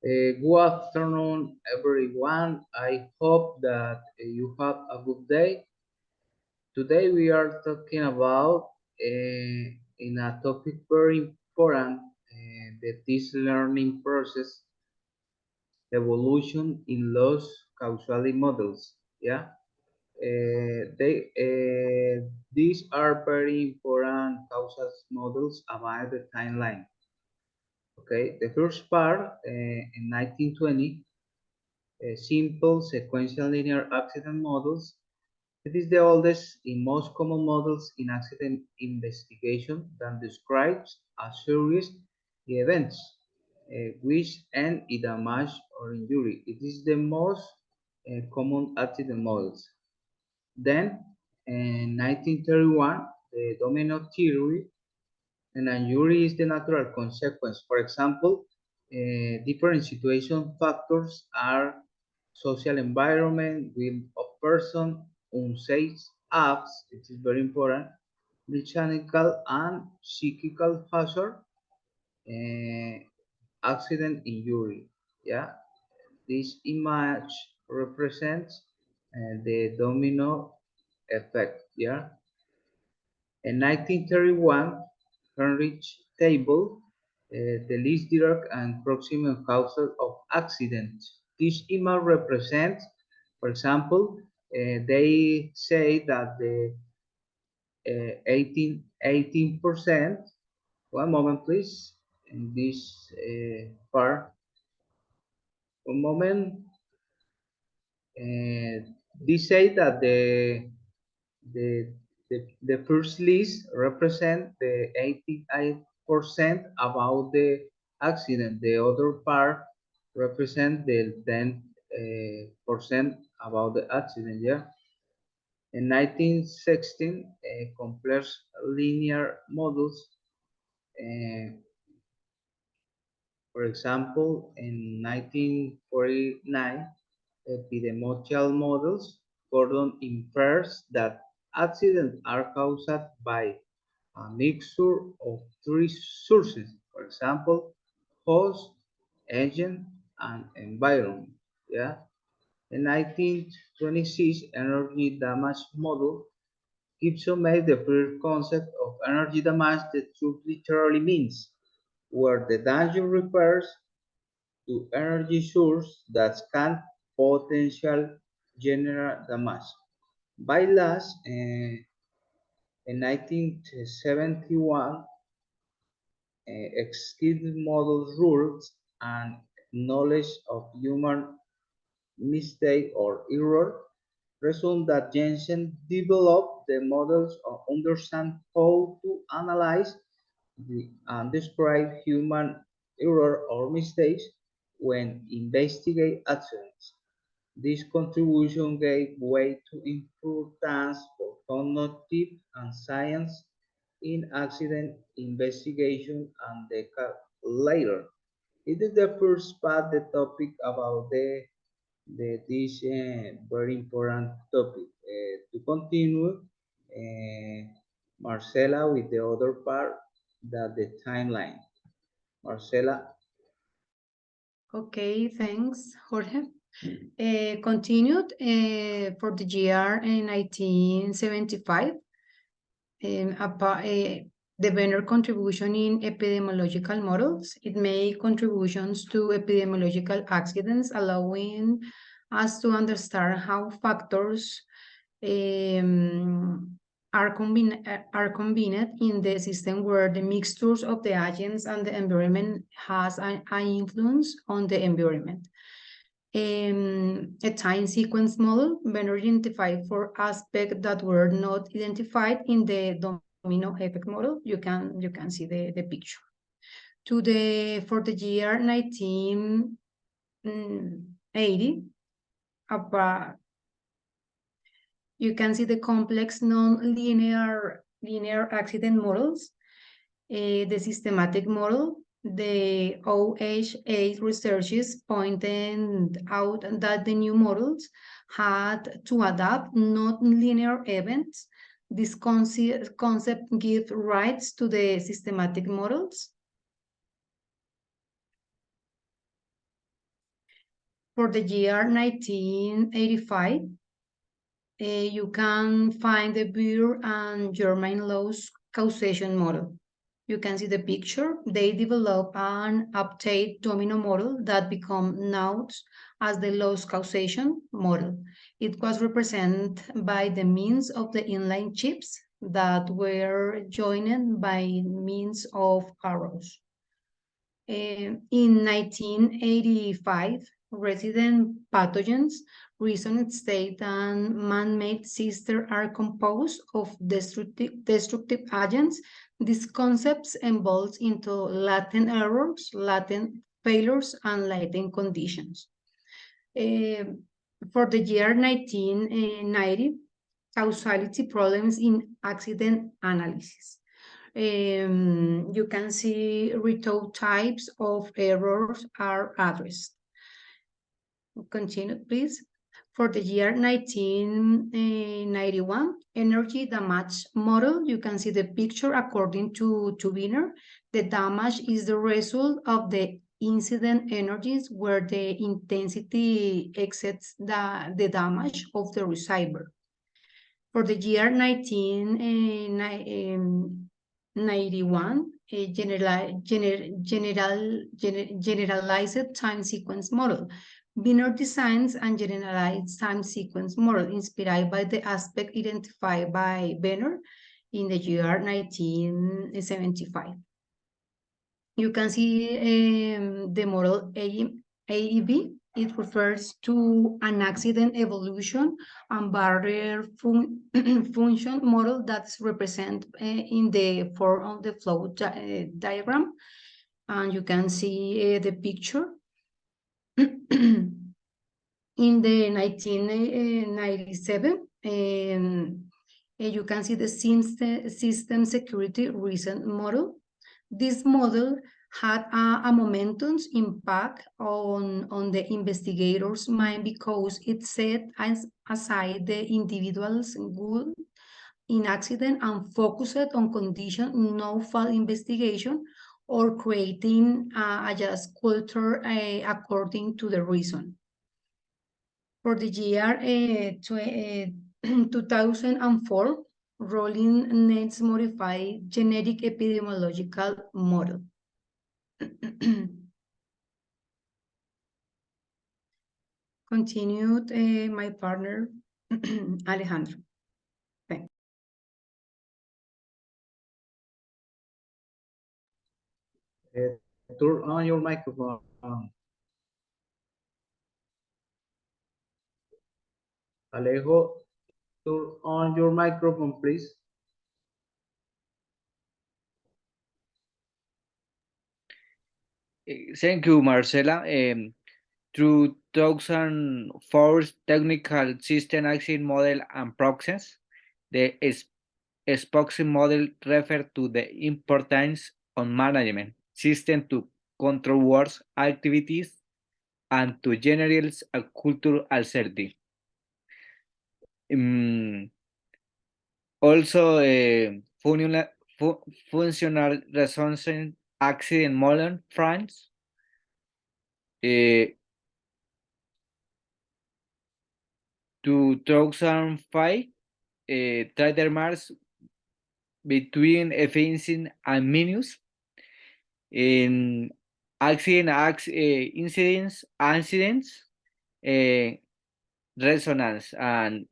Good afternoon, everyone. I hope that you have a good day. Today we are talking about in a topic very important, this learning process, evolution in loss causality models. Yeah, these are very important causal models about the timeline. Okay, the first part in 1920. Simple sequential linear accident models. It is the oldest and most common models in accident investigation that describes a series of events which end in damage or injury. It is the most common accident models. Then, in 1931, the domino theory, and injury is the natural consequence. For example, different situation factors are social environment, will of person, unsafe acts, it is very important, mechanical and psychical factor, uh, accident injury. Yeah, this image represents the domino effect. Yeah, in 1931, Heinrich table the least direct and proximate causes of accidents. This image represents, for example, they say that the 18%, one moment please, in this part, one moment, uh, they say that the, the first list represent the 88% about the accident. The other part represent the 10% about the accident. Yeah. In 1916, complex linear models, uh, for example, in 1949, epidemiological models, Gordon infers that accidents are caused by a mixture of three sources, for example, host, agent, and environment. Yeah. In 1926, energy damage model, Gibson made the first concept of energy damage that truth literally means, where the danger refers to energy source that can potential general damage. By last, in 1971, executive models rules and knowledge of human mistake or error result that Jensen developed the models to understand how to analyze and describe human error or mistakes when investigate accidents. This contribution gave way to importance for cognitive and science in accident investigation and decade later. It is the first part the topic about this very important topic. To continue, Marcela with the other part that the timeline. Marcela. Okay, thanks, Jorge. Continued for the year in 1975, the Benner contribution in epidemiological models. It made contributions to epidemiological accidents, allowing us to understand how factors um, are combined in the system where the mixtures of the agents and the environment has an influence on the environment. A time sequence model Benner identified for aspects that were not identified in the domino effect model. You can see the picture. For the year 1980, about you can see the complex linear accident models, the systematic model. The OHA researchers pointed out that the new models had to adapt non-linear events. This concept gives rise to the systematic models. For the year 1985, you can find the Beer and German laws causation model. You can see the picture. They develop an update domino model that become known as the loss causation model. It was represented by the means of the inline chips that were joined by means of arrows. In 1985, resident pathogens, reason state and man-made system are composed of destructive agents. These concepts evolve into latent errors, latent failures, and latent conditions. For the year 1990, causality problems in accident analysis. You can see retold types of errors are addressed. Continue, please. For the year 1991, energy damage model, you can see the picture according to Wiener. The damage is the result of the incident energies where the intensity exceeds the damage of the receiver. For the year 1991, a generalized time sequence model. Binary designs and generalized time sequence model inspired by the aspect identified by Benner in the year 1975. You can see the model AEB. It refers to an accident evolution and barrier function model that's represented in the form of the flow diagram. And you can see the picture. In the 1997, you can see the system security recent model. This model had a momentous impact on the investigator's mind because it set aside the individual's good in accident and focused on condition no-fault investigation or creating a just culture according to the reason. For the year 2004, Rolling Nets modified genetic epidemiological model. Continued my partner, Alejandro. Thank Turn on your microphone. Alejo, turn on your microphone, please. Thank you, Marcela. Through 2004 technical system accident model and proxies, the Spoxy model refer to the importance on management system to control works activities and to generate a culture uncertainty. Also, functional resonance accident model France. 2005, trader marks between offensive and minus in incidents, resonance and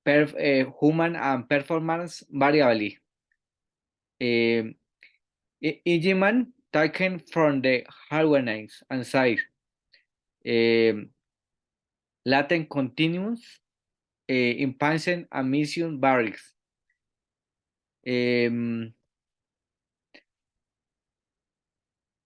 human and performance variability. Igiman taken from the hardware and side. Latent continuous impatient and mission barracks.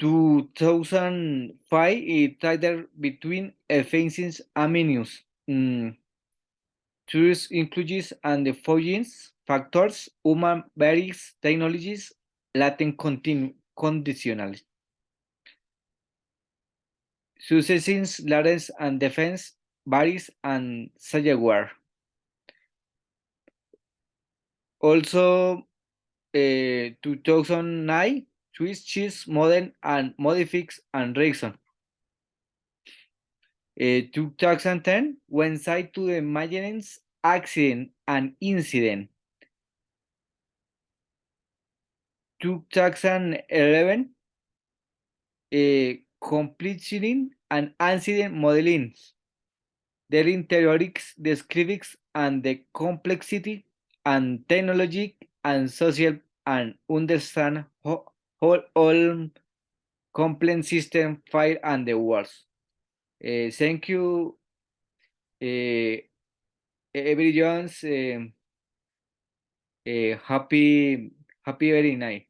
2005, it trader between offenses and menus. Choose includes and the followings factors: human varies technologies, latent conditional. Successions, latency and defense varies and Jaguar. Also, 2009, Swiss cheese model and modifies and reason. 2010 went side to the maintenance accident and incident. 2011 completion and accident modeling. Their theories, descriptions, and the complexity and technology and social and understand how all complex system fire and the words. Thank you, every Jones. Happy very night.